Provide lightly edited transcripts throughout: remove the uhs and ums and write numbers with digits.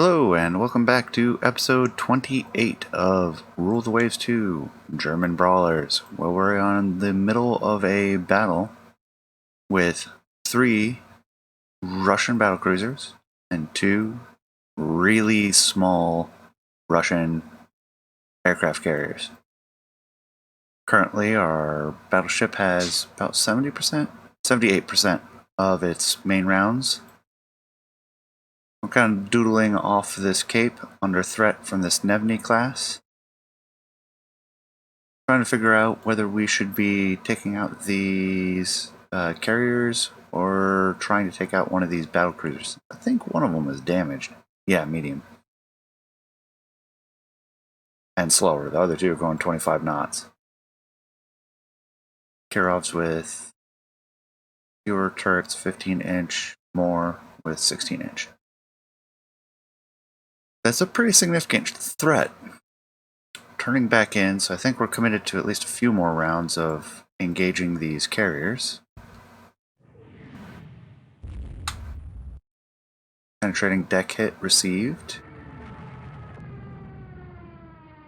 Hello and welcome back to episode 28 of Rule the Waves 2 German Brawlers, where we're on the middle of a battle with 3 Russian battlecruisers and 2 really small Russian aircraft carriers. Currently our battleship has about 78% of its main rounds. I'm kind of doodling off this cape under threat from this Nevny class. Trying to figure out whether we should be taking out these carriers or trying to take out one of these battlecruisers. I think one of them is damaged. Yeah, medium. And slower. The other two are going 25 knots. Kirov's with fewer turrets, 15-inch, more with 16-inch. That's a pretty significant threat. Turning back in, so I think we're committed to at least a few more rounds of engaging these carriers. Penetrating deck hit received.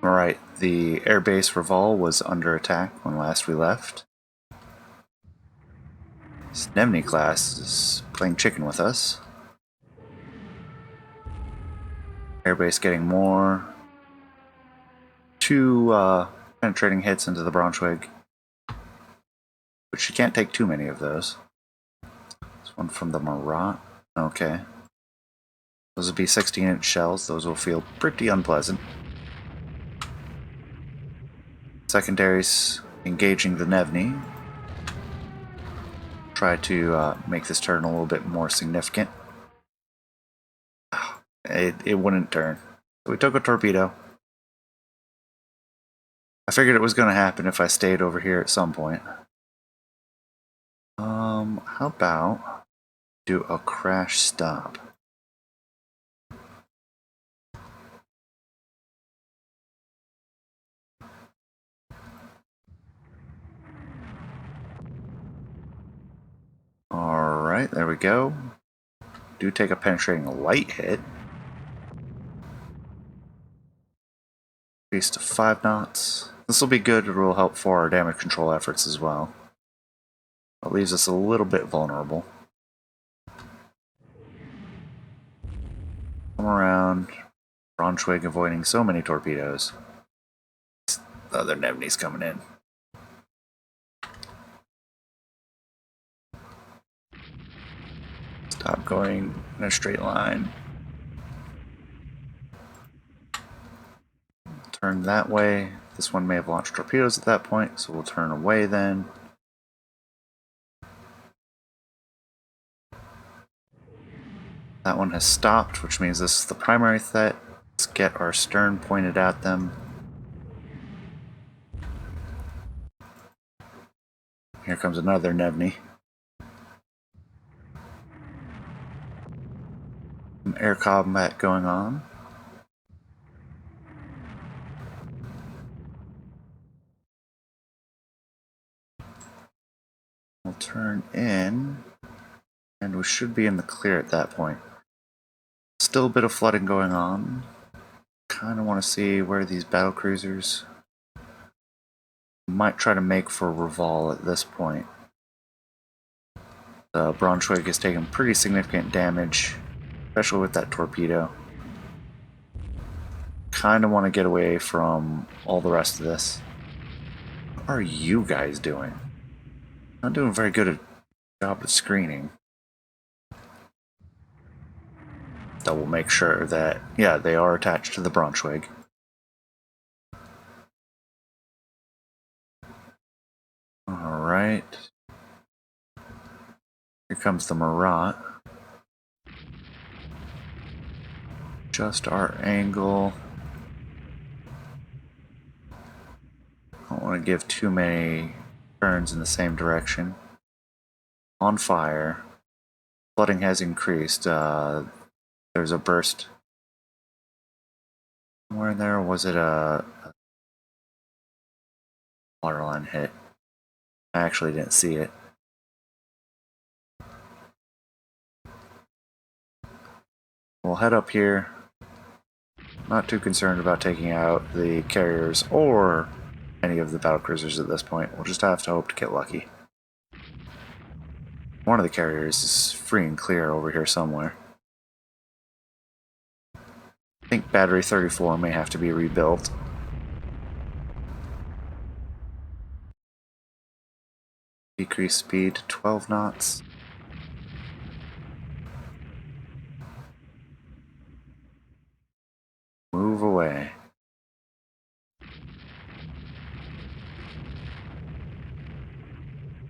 Alright, the airbase Reval was under attack when last we left. This Nevny class is playing chicken with us. Airbase getting more. 2 penetrating hits into the Braunschweig, but she can't take too many of those. This one from the Marat. Okay. Those will be 16-inch shells. Those will feel pretty unpleasant. Secondaries engaging the Nevny. Try to make this turn a little bit more significant. It wouldn't turn. So we took a torpedo. I figured it was going to happen if I stayed over here at some point. How about do a crash stop? Alright, there we go. Do take a penetrating light hit. Increase to 5 knots. This will be good. It will help for our damage control efforts as well. It leaves us a little bit vulnerable. Come around. Braunschweig avoiding so many torpedoes. The other Nevny's coming in. Stop going in a straight line. Turn that way. This one may have launched torpedoes at that point, so we'll turn away then. That one has stopped, which means this is the primary threat. Let's get our stern pointed at them. Here comes another Nevny. Some air combat going on. We'll turn in, and we should be in the clear at that point. Still a bit of flooding going on. Kind of want to see where these battlecruisers might try to make for Reval at this point. The Braunschweig has taken pretty significant damage, especially with that torpedo. Kind of want to get away from all the rest of this. What are you guys doing? Not doing very good a job of screening. Double make sure that, yeah, they are attached to the Braunschweig. Alright. Here comes the Marat. Just our angle. I don't want to give too many turns in the same direction. On fire. Flooding has increased. There's a burst. Somewhere in there, was it a waterline hit? I actually didn't see it. We'll head up here, not too concerned about taking out the carriers or any of the battlecruisers at this point. We'll just have to hope to get lucky. One of the carriers is free and clear over here somewhere. I think battery 34 may have to be rebuilt. Decrease speed to 12 knots. Move away.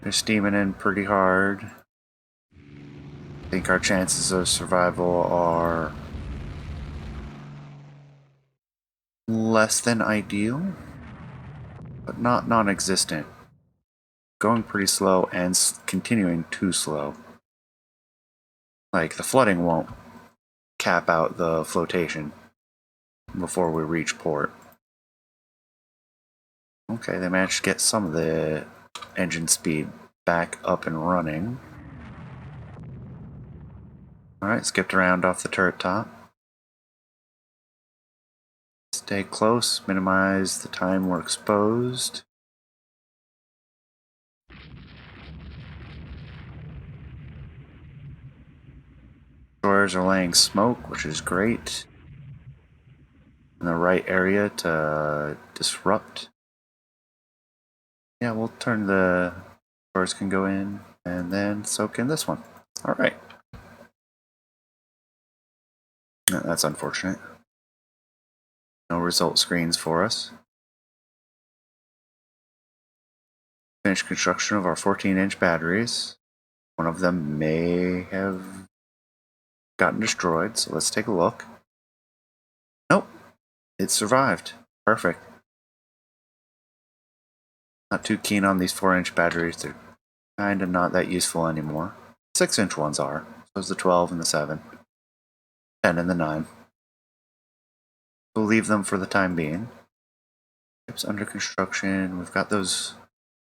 They're steaming in pretty hard. I think our chances of survival are less than ideal, but not non-existent. Going pretty slow and continuing too slow. Like, the flooding won't cap out the flotation before we reach port. Okay, they managed to get some of the engine speed back up and running. Alright, skipped around off the turret top. Stay close, minimize the time we're exposed. Destroyers are laying smoke, which is great. In the right area to disrupt. Yeah, we'll turn the doors can go in and then soak in this one. Alright. That's unfortunate. No result screens for us. Finished construction of our 14-inch batteries. One of them may have gotten destroyed, so let's take a look. Nope, it survived. Perfect. Not too keen on these 4-inch batteries. They're kind of not that useful anymore. 6-inch ones are. So is the 12 and the 7. 10 and the 9. We'll leave them for the time being. Ships under construction. We've got those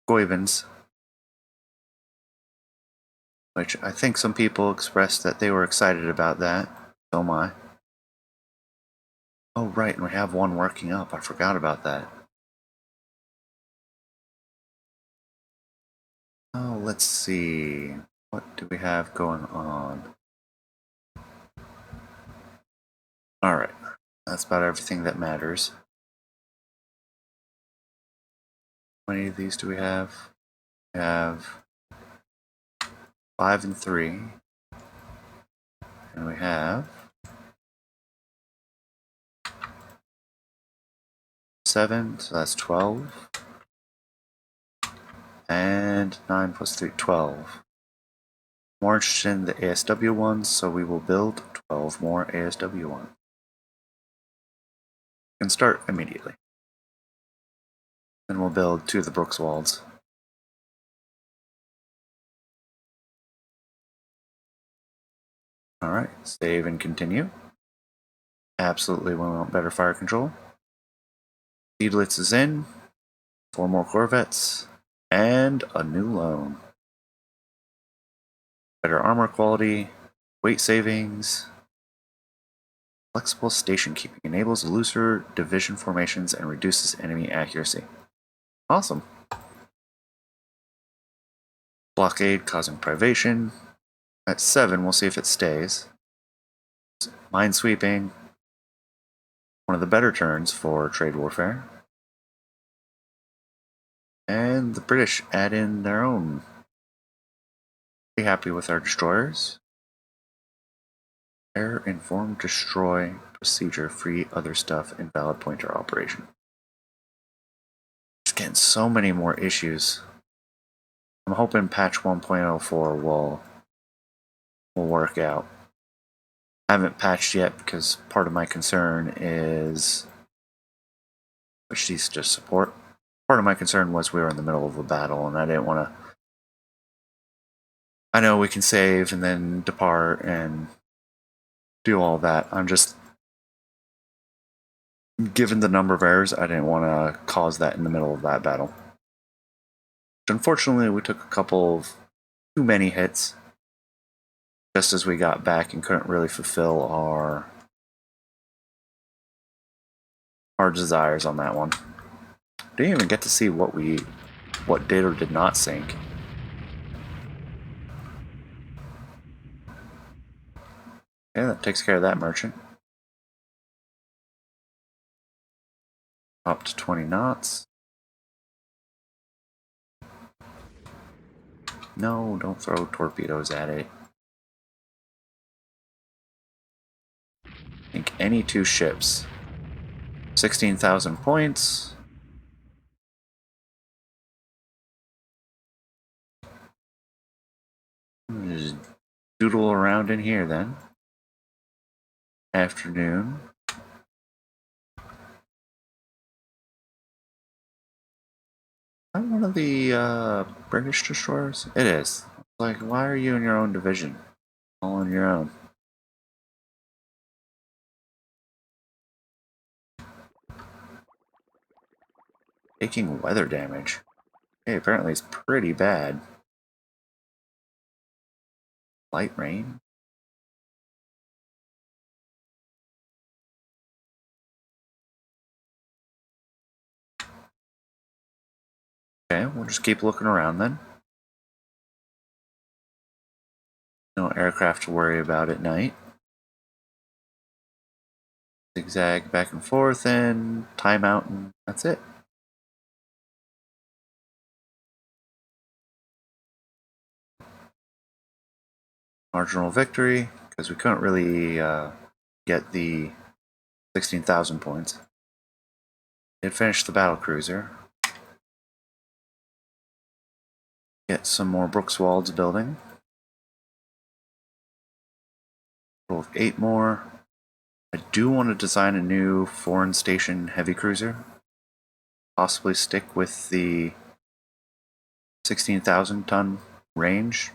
Goebens, which I think some people expressed that they were excited about that. So am I. Oh, right, and we have one working up. I forgot about that. Oh, let's see. What do we have going on? Alright, that's about everything that matters. How many of these do we have? We have 5 and 3. And we have 7, so that's 12. And 9 plus 3, 12. More interested in the ASW ones, so we will build 12 more ASW ones. We can start immediately. Then we'll build 2 of the Brookswalds. Alright, save and continue. Absolutely, we want better fire control. Seedlitz is in. 4 more Corvettes. And a new loan. Better armor quality. Weight savings. Flexible station keeping. Enables looser division formations and reduces enemy accuracy. Awesome. Blockade causing privation. At 7, we'll see if it stays. Minesweeping. One of the better turns for trade warfare. And the British add in their own. Be happy with our destroyers. Error inform destroy procedure free other stuff invalid pointer operation. Just getting so many more issues. I'm hoping patch 1.04 will work out. I haven't patched yet because part of my concern is which these just support. Part of my concern was we were in the middle of a battle and I didn't want to. I know we can save and then depart and do all that. I'm just, given the number of errors, I didn't want to cause that in the middle of that battle. Unfortunately, we took a couple of too many hits just as we got back and couldn't really fulfill our our desires on that one. Didn't even get to see what did or did not sink. Yeah, that takes care of that merchant. Up to 20 knots. No, don't throw torpedoes at it. Sink any two ships. 16,000 points. Just doodle around in here then. Afternoon. Is that one of the British destroyers? It is. Like, why are you in your own division? All on your own. Taking weather damage. Okay, apparently it's pretty bad. Light rain. Okay, we'll just keep looking around then. No aircraft to worry about at night. Zigzag back and forth and timeout, and that's it. Marginal victory, because we couldn't really get the 16,000 points. It finished the battle cruiser. Get some more Brookswalds building. Total of 8 more. I do want to design a new foreign station heavy cruiser. Possibly stick with the 16,000 ton range.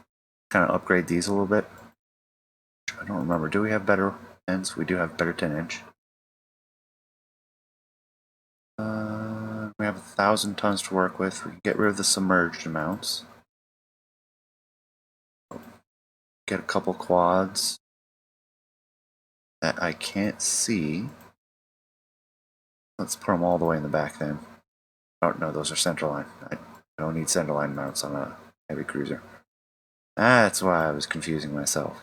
Kind of upgrade these a little bit. I don't remember. Do we have better ends? We do have better 10-inch. We have 1,000 tons to work with. We can get rid of the submerged amounts. Get a couple quads that I can't see. Let's put them all the way in the back then. Oh no, those are centerline. I don't need centerline mounts on a heavy cruiser. That's why I was confusing myself.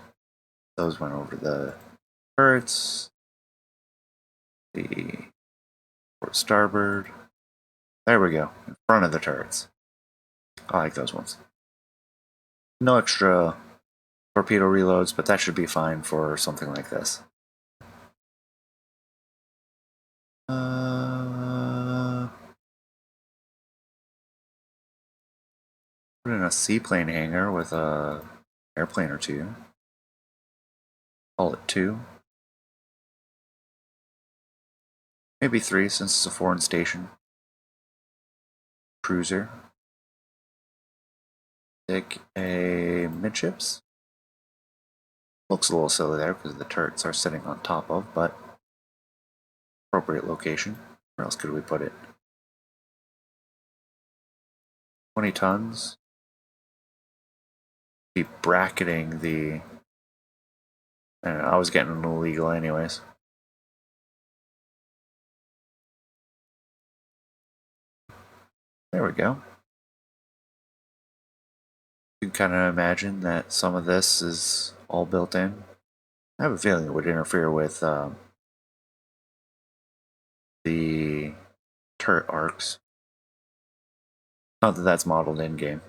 Those went over the turrets. The port starboard. There we go. In front of the turrets. I like those ones. No extra torpedo reloads, but that should be fine for something like this. Put in a seaplane hangar with a airplane or two. Call it 2. Maybe 3 since it's a foreign station. Cruiser. Stick a midships. Looks a little silly there because the turrets are sitting on top of, but appropriate location. Where else could we put it? 20 tons. Be bracketing the... I don't know, I was getting illegal anyways. There we go. You can kind of imagine that some of this is all built in. I have a feeling it would interfere with the turret arcs. Not that that's modeled in-game.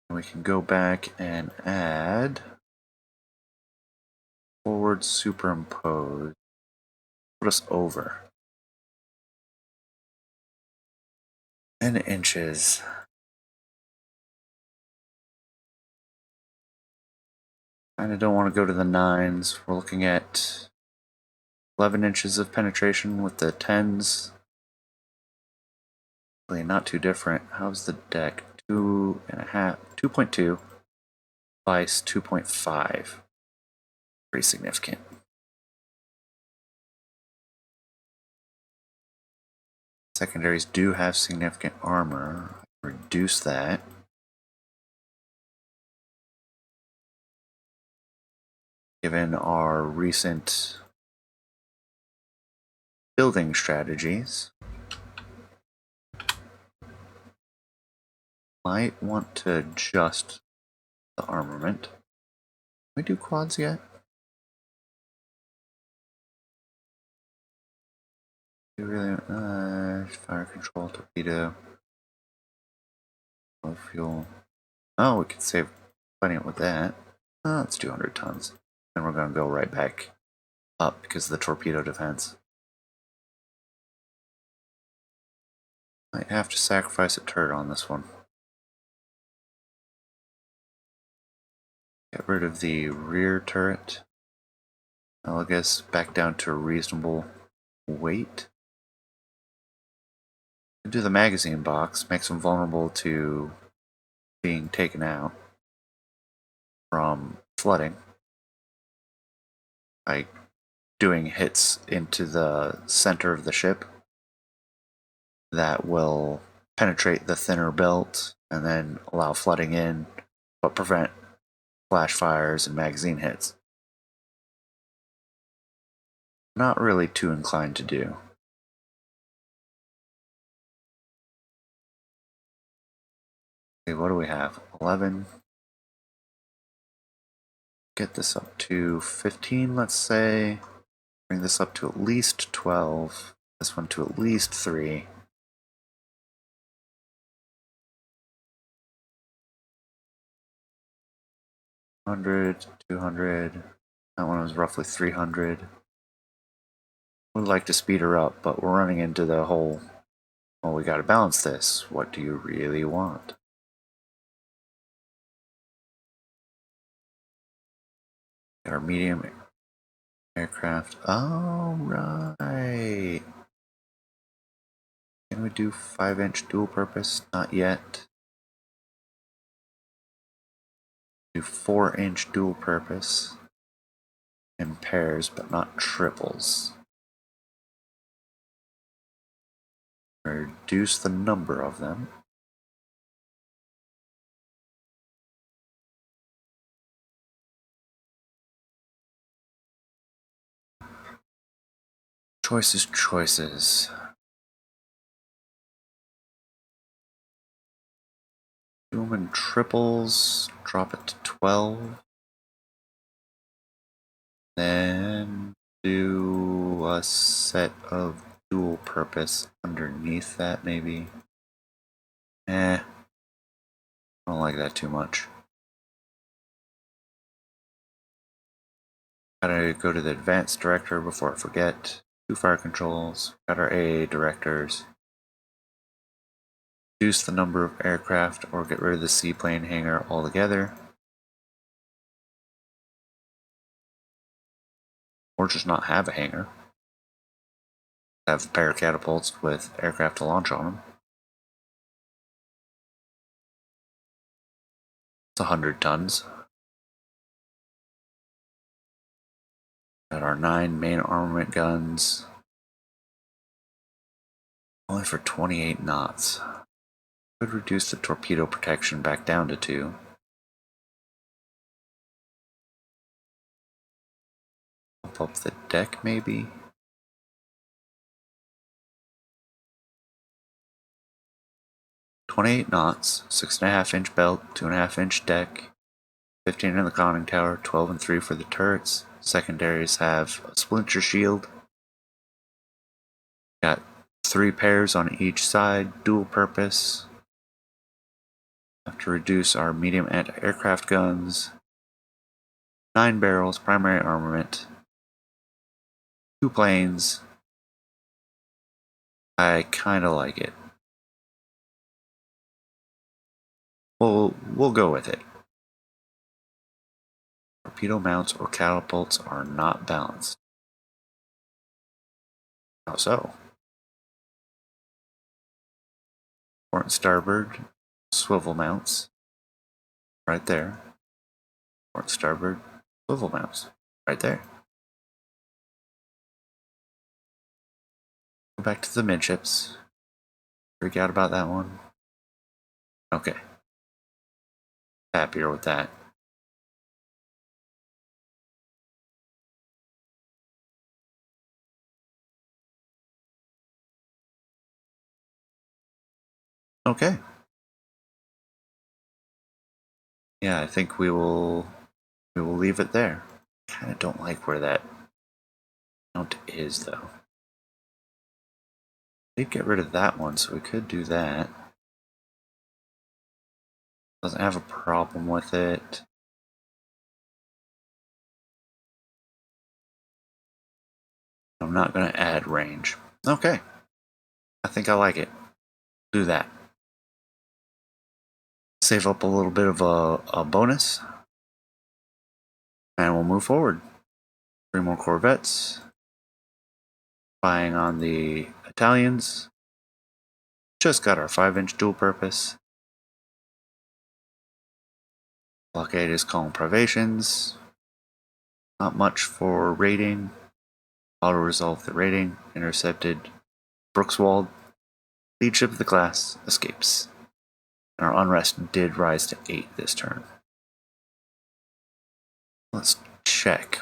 We can go back and add forward superimpose. Put us over. And inches. Kinda don't want to go to the 9s. We're looking at 11 inches of penetration with the 10s. Really not too different. How's the deck? 2.5, 2.2, vice 2.5. Pretty significant. Secondaries do have significant armor. Reduce that. Given our recent building strategies. Might want to adjust the armament. Can we do quads yet? Do really fire control, torpedo, low fuel. Oh, we could save plenty with that. Oh, that's 200 tons. Then we're gonna go right back up because of the torpedo defense. Might have to sacrifice a turret on this one. Get rid of the rear turret. I'll guess back down to a reasonable weight. Do the magazine box, makes them vulnerable to being taken out from flooding by doing hits into the center of the ship that will penetrate the thinner belt and then allow flooding in, but prevent flash fires and magazine hits. Not really too inclined to do. Okay, what do we have? 11. Get this up to 15, let's say. Bring this up to at least 12. This one to at least 3. $100, $200. That one was roughly 300. Would like to speed her up, but we're running into the whole, well, we gotta balance this. What do you really want? Our medium aircraft. Oh, right. Can we do 5-inch dual purpose? Not yet. Do 4-inch dual purpose in pairs, but not triples. Reduce the number of them. Choices, choices. Do them in triples, drop it to 12. Then do a set of dual purpose underneath that, maybe. I don't like that too much. Gotta go to the advanced director before I forget. 2 fire controls, got our AA directors. Reduce the number of aircraft or get rid of the seaplane hangar altogether. Or just not have a hangar. Have paracatapults with aircraft to launch on them. It's 100 tons. Got our 9 main armament guns. Only for 28 knots. Could reduce the torpedo protection back down to 2. Bump up the deck, maybe? .28 knots, 6.5-inch belt, 2.5-inch deck, 15 in the conning tower, 12 and 3 for the turrets. Secondaries have a splinter shield. Got 3 pairs on each side, dual purpose. Have to reduce our medium anti-aircraft guns. 9 barrels, primary armament. 2 planes. I kinda like it. We'll go with it. Torpedo mounts or catapults are not balanced. How so? Port and starboard, swivel mounts. Right there. Port and starboard, swivel mounts. Right there. Go back to the midships. Freak out about that one. Okay. Happier with that. Okay. Yeah, I think we will leave it there. Kind of don't like where that mount is, though. Did get rid of that one, so we could do that. Doesn't have a problem with it. I'm not going to add range. Okay. I think I like it. Do that. Save up a little bit of a bonus. And we'll move forward. 3 more corvettes. Spying on the Italians. Just got our 5-inch dual purpose. Blockade is calling privations. Not much for raiding. Auto resolve the raiding. Intercepted. Brookswald. Lead ship of the class escapes. And our unrest did rise to 8 this turn. Let's check.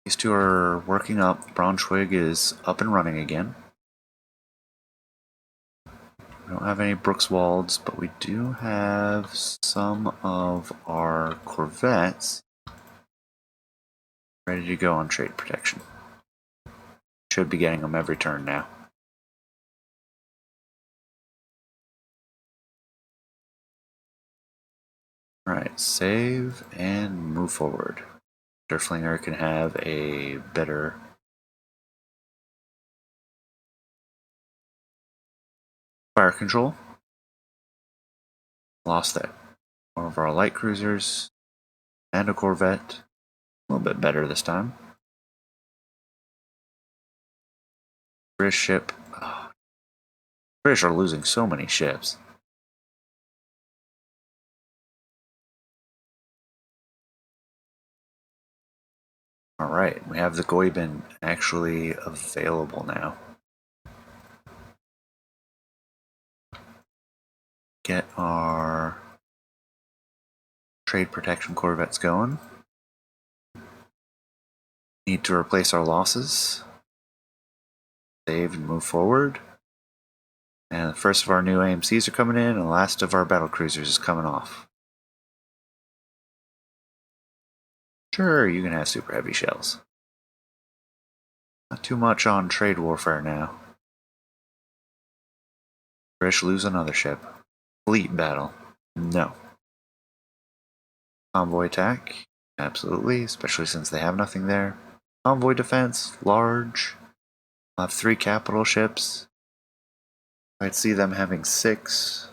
These two are working up. Braunschweig is up and running again. We don't have any Brookswalds, but we do have some of our corvettes ready to go on trade protection. Should be getting them every turn now. Alright, save and move forward. Derflinger can have a better fire control. Lost that. One of our light cruisers and a corvette. A little bit better this time. British ship. Oh, British are losing so many ships. Alright, we have the Goeben actually available now. Get our trade protection corvettes going. Need to replace our losses. Save and move forward. And the first of our new AMCs are coming in, and the last of our battle cruisers is coming off. Sure, you can have super heavy shells. Not too much on trade warfare now. British lose another ship. Fleet battle. No. Convoy attack. Absolutely, especially since they have nothing there. Convoy defense. Large. I'll have 3 capital ships. I'd see them having 6.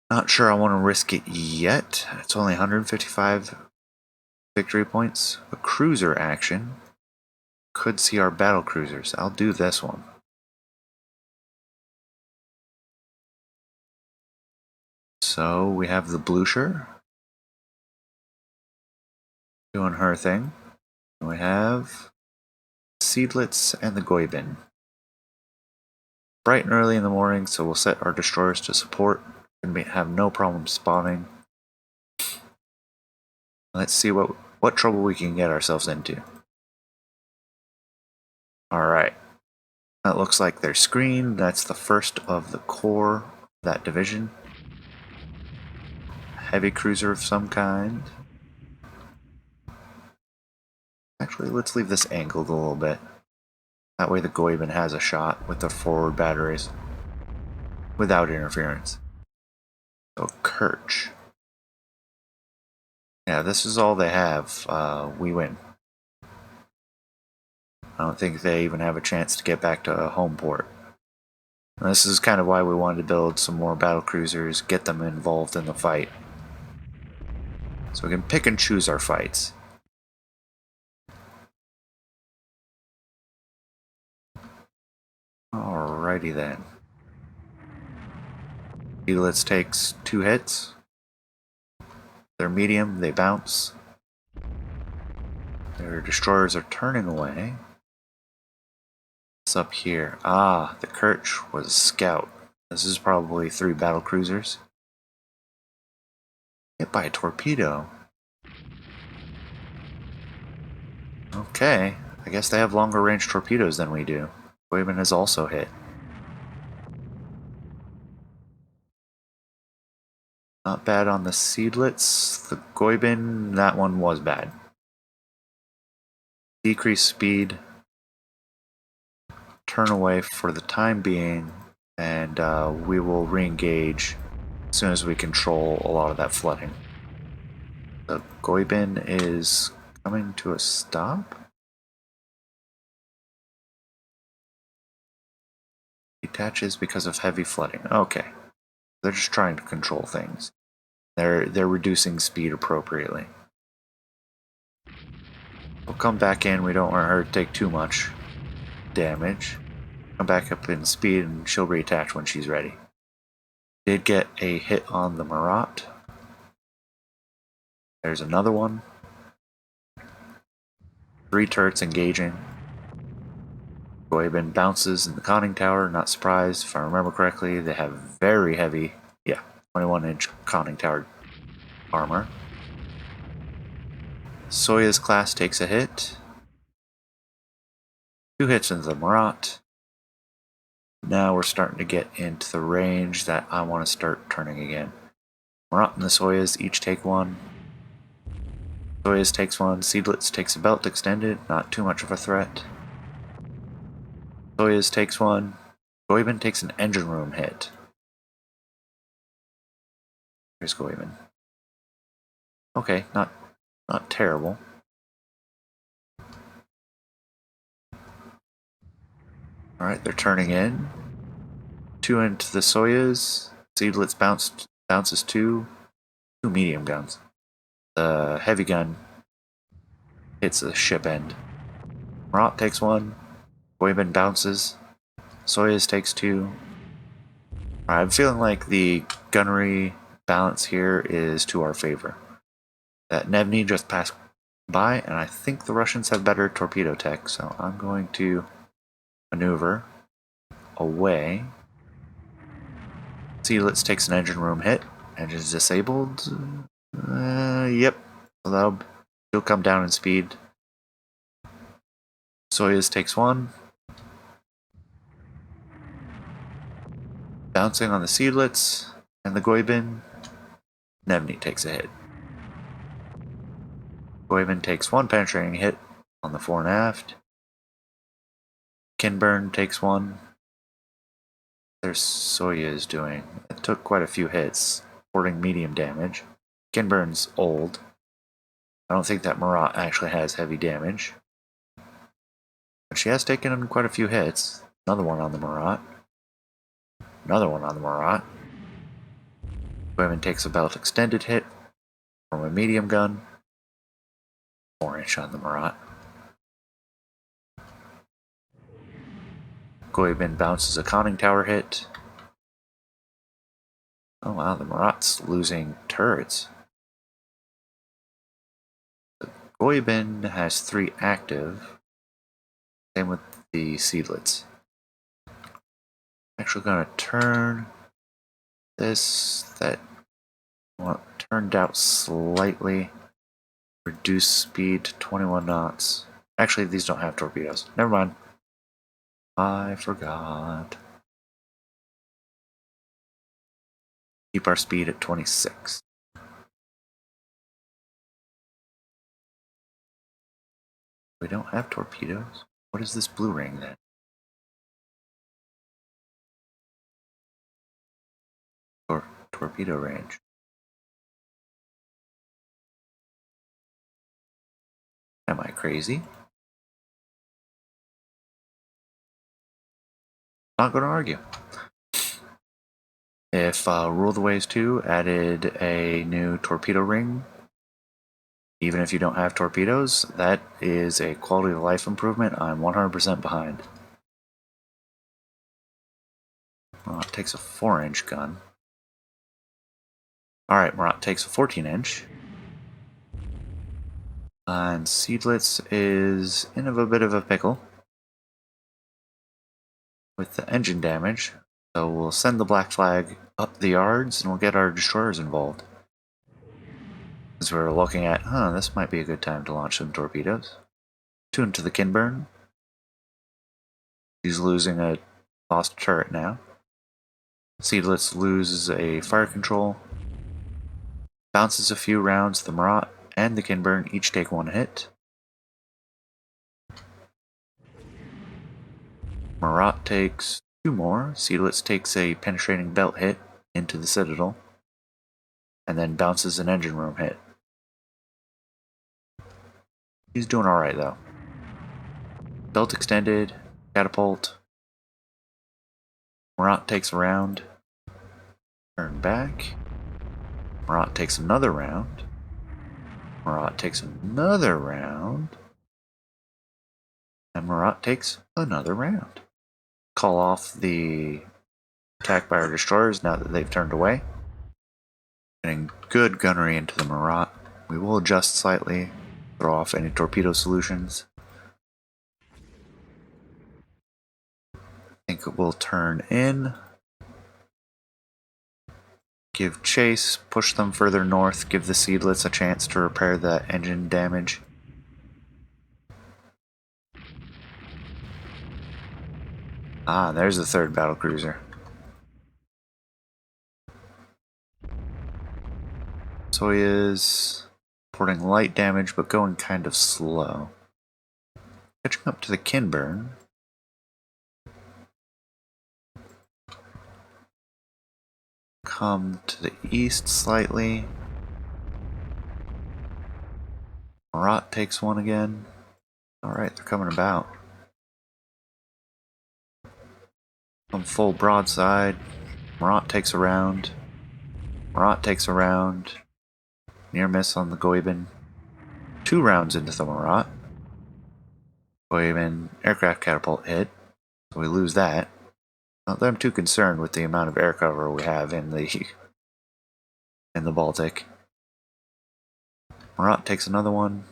Not sure I want to risk it yet. It's only 155 victory points. A cruiser action could see our battle cruisers. I'll do this one. So we have the Blucher doing her thing. And we have Seedlitz and the Goeben. Bright and early in the morning, so we'll set our destroyers to support and have no problem spawning. Let's see what trouble we can get ourselves into. Alright. That looks like their screen. That's the first of the core of that division. Heavy cruiser of some kind. Actually, let's leave this angled a little bit. That way the Goeben has a shot with the forward batteries without interference. So Kirch. Yeah, this is all they have. We win. I don't think they even have a chance to get back to home port. And this is kind of why we wanted to build some more battle cruisers, get them involved in the fight. So we can pick and choose our fights. Alrighty then. Seedlitz takes 2 hits. They're medium, they bounce. Their destroyers are turning away. What's up here? Ah, the Kirch was a scout. This is probably 3 battle cruisers. Hit by a torpedo. Okay, I guess they have longer range torpedoes than we do. Goeben is also hit. Not bad on the seedlets. The Goeben, that one was bad. Decrease speed. Turn away for the time being, and we will re-engage as soon as we control a lot of that flooding. The Goeben is coming to a stop. Detaches because of heavy flooding. Okay. They're just trying to control things. They're reducing speed appropriately. We'll come back in. We don't want her to take too much damage. Come back up in speed and she'll reattach when she's ready. Did get a hit on the Marat. There's another one. 3 turrets engaging. Goeben bounces in the conning tower. Not surprised. If I remember correctly, they have very heavy, 21-inch conning tower armor. Soyuz class takes a hit. 2 hits into the Marat. Now we're starting to get into the range that I want to start turning again. Marat and the Soyuz each take 1. Soyuz takes 1. Seedlets takes a belt extended. Not too much of a threat. Soyuz takes 1. Goeben takes an engine room hit. Here's Goeben. Okay, not terrible. Alright, they're turning in. 2 into the Soyuz. Seedlets bounces 2. 2 medium guns. The heavy gun hits the ship end. Marat takes 1. Goeben bounces. Soyuz takes 2. I'm feeling like the gunnery balance here is to our favor. That Nevny just passed by, and I think the Russians have better torpedo tech, so I'm going to maneuver away. Seedlets takes an engine room hit. Engine's disabled. Yep. Although he'll come down in speed. Soyuz takes 1. Bouncing on the Seedlets and the Goeben. Nevny takes a hit. Goeben takes 1 penetrating hit on the fore and aft. Kinburn takes 1. There's Soyuz doing. It took quite a few hits, reporting medium damage. Kinburn's old. I don't think that Marat actually has heavy damage. But she has taken quite a few hits. Another one on the Marat. Another one on the Marat. Goeben takes a belt extended hit from a medium gun. 4-inch on the Marat. Goeben bounces a conning tower hit. Oh wow, the Marat's losing turrets. The Goeben has 3 active. Same with the Seedlets. Actually gonna turn this, that turned out slightly. Reduce speed to 21 knots. Actually, these don't have torpedoes. Never mind. I forgot. Keep our speed at 26. We don't have torpedoes. What is this blue ring then? Or torpedo range. Am I crazy? Not going to argue. If Rule of the Waves 2 added a new torpedo ring, even if you don't have torpedoes, that is a quality of life improvement I'm 100% behind. Marat takes a 4-inch gun. Alright, Marat takes a 14-inch. And Seedlets is in a bit of a pickle with the engine damage. So we'll send the black flag up the yards and we'll get our destroyers involved. As we're looking at, this might be a good time to launch some torpedoes. 2 into the Kinburn. He's losing a lost turret now. Seedlets loses a fire control. Bounces a few rounds. The Marat and the Kinburn each take 1 hit. Marat takes 2 more. Seedlitz takes a penetrating belt hit into the Citadel, and then bounces an engine room hit. He's doing alright though. Belt extended, catapult. Marat takes a round. Turn back. Marat takes another round. Marat takes another round. And Marat takes another round. Call off the attack by our destroyers now that they've turned away. Getting good gunnery into the Marat. We will adjust slightly, throw off any torpedo solutions. I think it will turn in. Give chase, push them further north, give the Seedlitz a chance to repair that engine damage. Ah, there's the 3rd battlecruiser. So he is reporting light damage, but going kind of slow. Catching up to the Kinburn. Come to the east slightly. Marat takes 1 again. Alright, they're coming about. Come full broadside. Marat takes a round. Marat takes a round. Near miss on the Goeben. 2 rounds into the Marat. Goeben aircraft catapult hit, so we lose that. Not that I'm too concerned with the amount of air cover we have in the Baltic. Marat takes another one.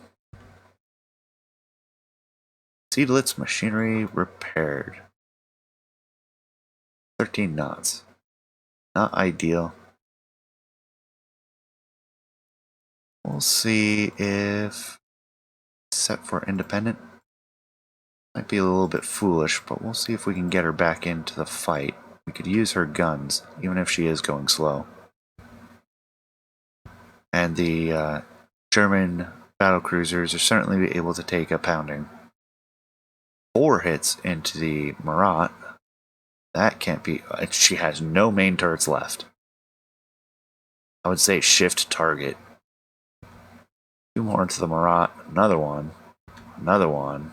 Seedlitz machinery repaired. 13 knots. Not ideal. We'll see if set for independent. Might be a little bit foolish, but we'll see if we can get her back into the fight. We could use her guns, even if she is going slow. And the German battlecruisers are certainly able to take a pounding. 4 hits into the Marat. That can't be... She has no main turrets left. I would say shift target. 2 more into the Marat. Another one. Another one.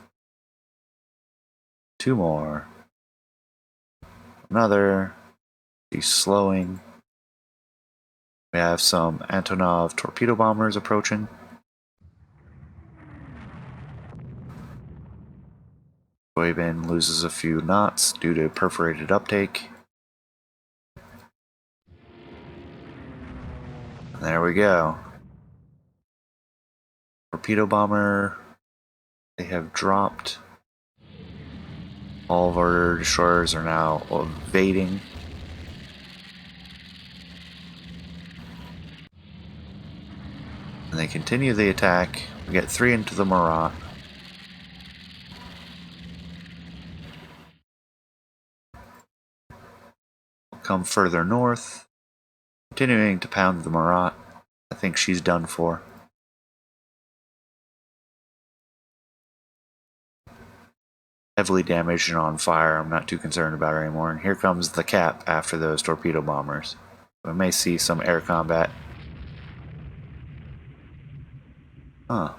2 more. Another. She's slowing. We have some Antonov torpedo bombers approaching. Goeben loses a few knots due to perforated uptake. And there we go. Torpedo bomber. They have dropped. All of our destroyers are now evading. And they continue the attack. We get 3 into the Marat. We'll come further north. Continuing to pound the Marat. I think she's done for. Heavily damaged and on fire. I'm not too concerned about her anymore. And here comes the cap after those torpedo bombers. We may see some air combat. Huh.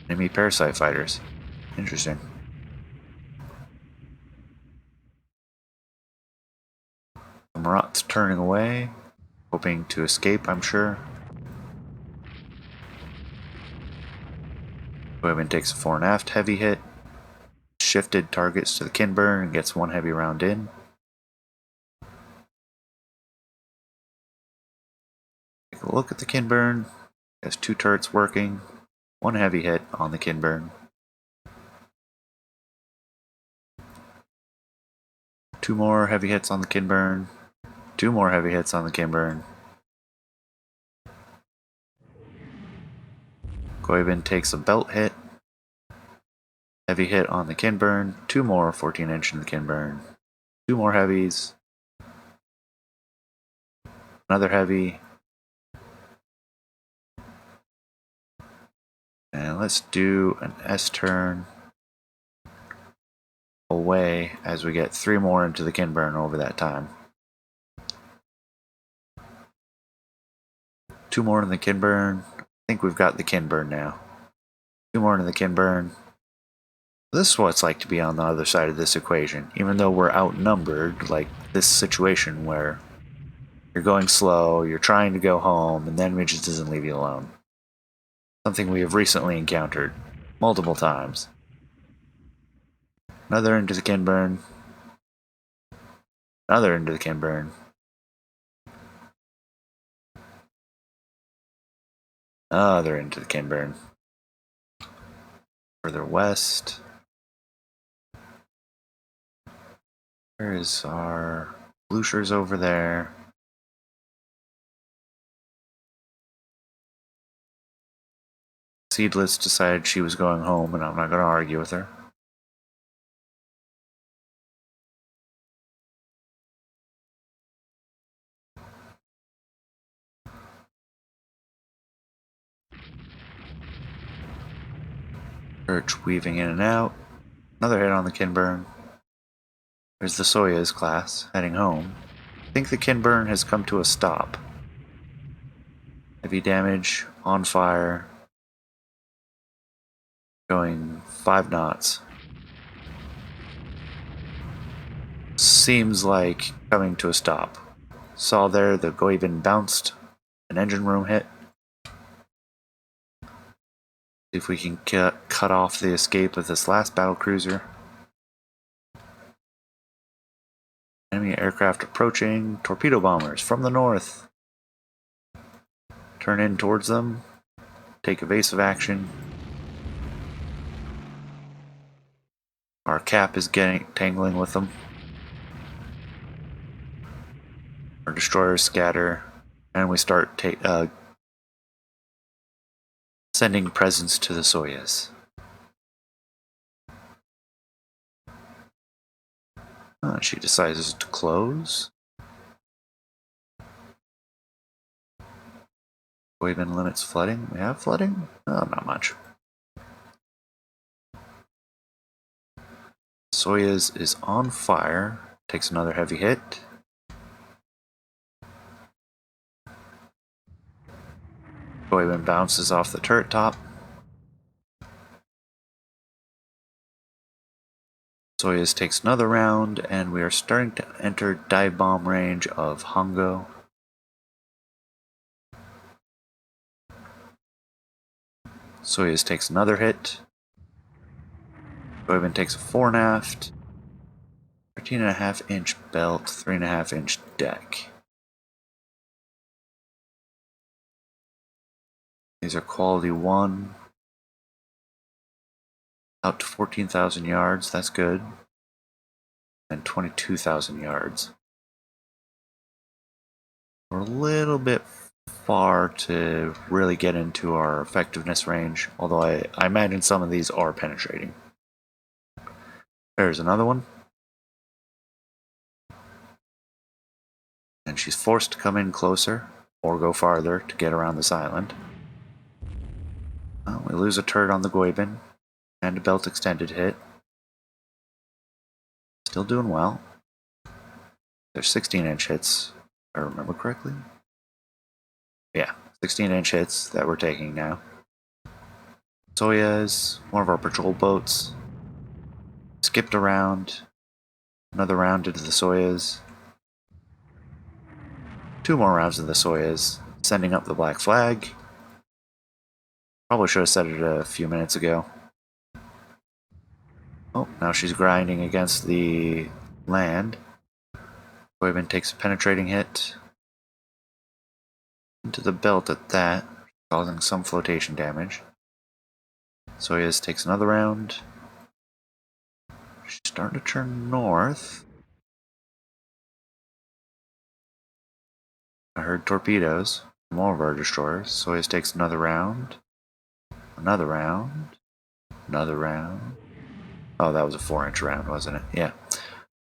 Enemy parasite fighters. Interesting. The Marat's turning away, hoping to escape, I'm sure. Goeben takes a fore and aft heavy hit. Shifted targets to the Kinburn and gets 1 heavy round in. Take a look at the Kinburn. Has 2 turrets working. 1 heavy hit on the Kinburn. 2 more heavy hits on the Kinburn. 2 more heavy hits on the Kinburn. Goeben takes a belt hit. Heavy hit on the Kinburn. 2 more 14-inch in the Kinburn. 2 more heavies. Another heavy. And let's do an S turn away as we get 3 more into the Kinburn over that time. 2 more in the Kinburn. I think we've got the Kinburn now. 2 more in the Kinburn. This is what it's like to be on the other side of this equation. Even though we're outnumbered, like this situation where you're going slow, you're trying to go home, and the enemy just doesn't leave you alone. Something we have recently encountered multiple times. Another into the Kinburn. Another into the Kinburn. Another into the Kinburn. Further west. Where is our Bluchers over there? Seedless decided she was going home, and I'm not going to argue with her. Church weaving in and out. Another hit on the Kinburn. There's the Soyuz class heading home. I think the Kinburn has come to a stop. Heavy damage, on fire. Going 5 knots. Seems like coming to a stop. Saw there the Goeben bounced. An engine room hit. See if we can cut off the escape of this last battlecruiser. Enemy aircraft approaching. Torpedo bombers from the north. Turn in towards them. Take evasive action. Our cap is tangling with them. Our destroyers scatter. And we start sending presents to the Soyuz. She decides to close. Goeben limits flooding. We have flooding? Oh, not much. Soyuz is on fire. Takes another heavy hit. Goeben bounces off the turret top. Soyuz takes another round, and we are starting to enter dive bomb range of Hongo. Soyuz takes another hit. Goeben takes a fore and aft. 13.5 inch belt, 3.5 inch deck. These are quality 1. Out to 14,000 yards, that's good. And 22,000 yards. We're a little bit far to really get into our effectiveness range, although I imagine some of these are penetrating. There's another one. And she's forced to come in closer, or go farther to get around this island. We lose a turret on the Goeben, and a belt extended hit. Still doing well. There's 16-inch hits, if I remember correctly. Yeah, 16-inch hits that we're taking now. Soyuz, one of our patrol boats. Skipped around. Another round into the Soyuz. 2 more rounds of the Soyuz, sending up the black flag. Probably should have said it a few minutes ago. Oh, now she's grinding against the land. Goeben takes a penetrating hit. Into the belt at that, causing some flotation damage. Soyuz takes another round. She's starting to turn north. I heard torpedoes from all of our destroyers. Soyuz takes another round. Another round. Another round. Oh, that was a 4-inch round, wasn't it? Yeah.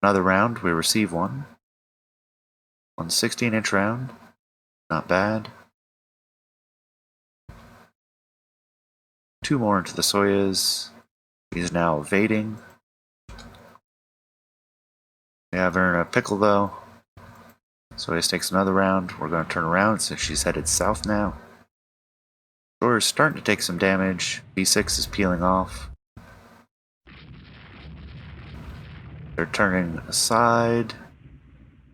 Another round. We receive one. One 16-inch round. Not bad. 2 more into the Soyuz. He's now evading. We have her in a pickle though. Soyuz takes another round. We're going to turn around since she's headed south now. Destroyer's starting to take some damage. B6 is peeling off. They're turning aside.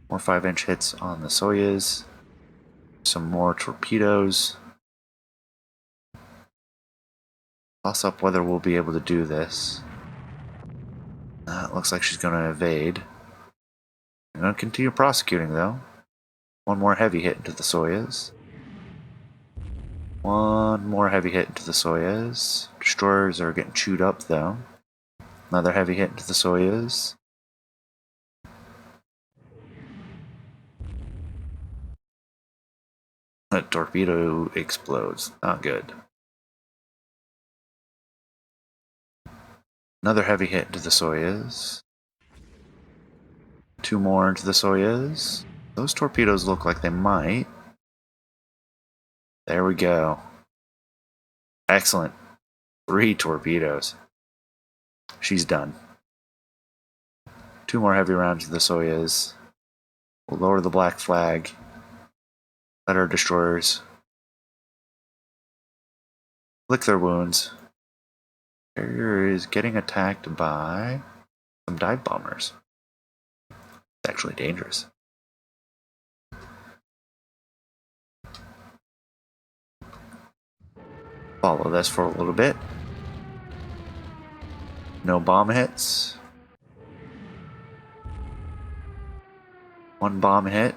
More 5-inch hits on the Soyuz. Some more torpedoes. Toss up whether we'll be able to do this. It looks like she's going to evade. I'm going to continue prosecuting though. 1 more heavy hit into the Soyuz. 1 more heavy hit into the Soyuz. Destroyers are getting chewed up though. Another heavy hit into the Soyuz. That torpedo explodes. Not good. Another heavy hit into the Soyuz. 2 more into the Soyuz. Those torpedoes look like they might. There we go. Excellent. 3 torpedoes. She's done. 2 more heavy rounds to the Soyuz. We'll lower the black flag. Let our destroyers lick their wounds. Carrier is getting attacked by some dive bombers. It's actually dangerous. Follow this for a little bit. No bomb hits. 1 bomb hit.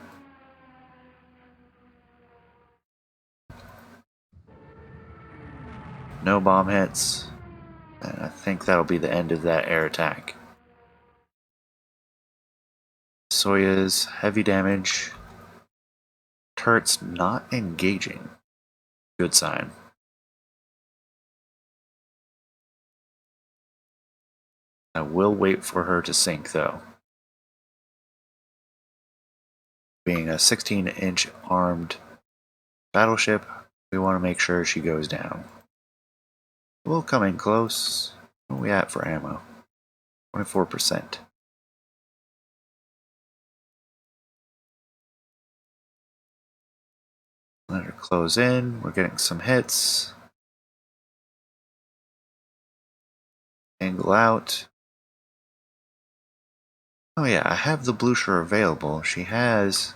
No bomb hits. And I think that'll be the end of that air attack. Soyuz, heavy damage. Turret's not engaging. Good sign. I will wait for her to sink though. Being a 16-inch armed battleship, we want to make sure she goes down. We'll come in close. What are we at for ammo? 24%. Let her close in. We're getting some hits. Angle out. Oh yeah, I have the Blucher available. She has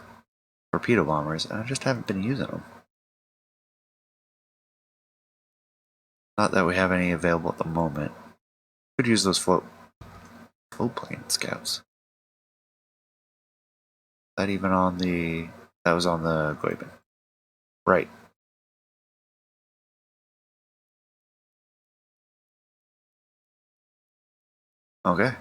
torpedo bombers, and I just haven't been using them. Not that we have any available at the moment. Could use those float plane scouts. That even on the... That was on the Goeben. Right. Okay.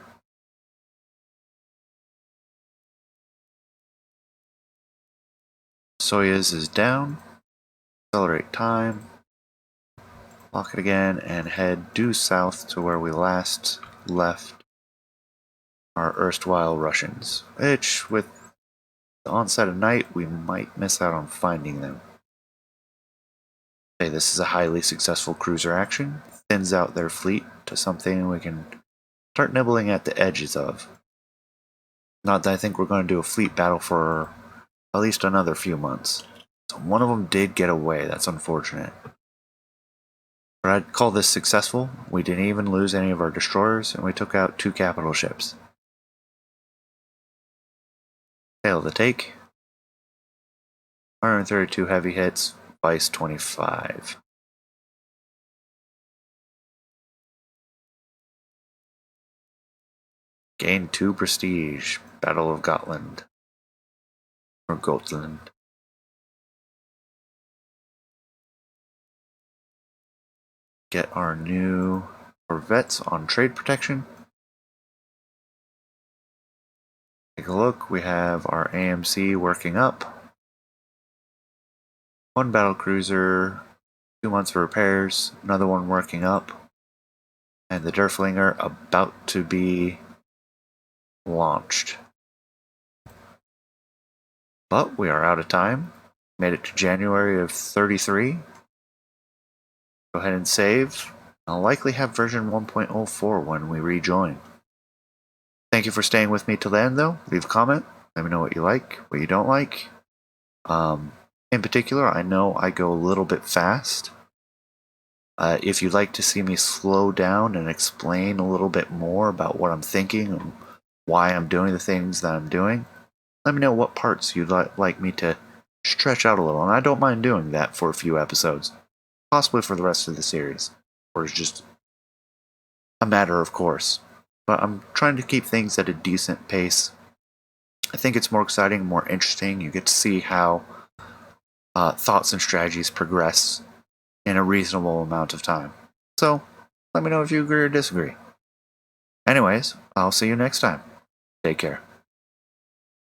Soyuz is down. Accelerate time. Lock it again and head due south to where we last left our erstwhile Russians. Which, with the onset of night, we might miss out on finding them. Okay, this is a highly successful cruiser action. Thins out their fleet to something we can start nibbling at the edges of. Not that I think we're going to do a fleet battle for at least another few months. So one of them did get away. That's unfortunate. But I'd call this successful. We didn't even lose any of our destroyers, and we took out 2 capital ships. Fail to take. 132 heavy hits, vice 25. Gain 2 prestige. Battle of Gotland. Or Gotland. Get our new corvettes on trade protection. Take a look. We have our AMC working up. 1 battle cruiser, 2 months for repairs, another one working up, and the Derflinger about to be launched. But we are out of time. Made it to January of 33. Go ahead and save. I'll likely have version 1.04 when we rejoin. Thank you for staying with me till the end, though. Leave a comment. Let me know what you like, what you don't like. In particular, I know I go a little bit fast. If you'd like to see me slow down and explain a little bit more about what I'm thinking and why I'm doing the things that I'm doing, let me know what parts you'd like me to stretch out a little. And I don't mind doing that for a few episodes, possibly for the rest of the series, or it's just a matter of course. But I'm trying to keep things at a decent pace. I think it's more exciting, more interesting. You get to see how thoughts and strategies progress in a reasonable amount of time. So, let me know if you agree or disagree. Anyways, I'll see you next time. Take care.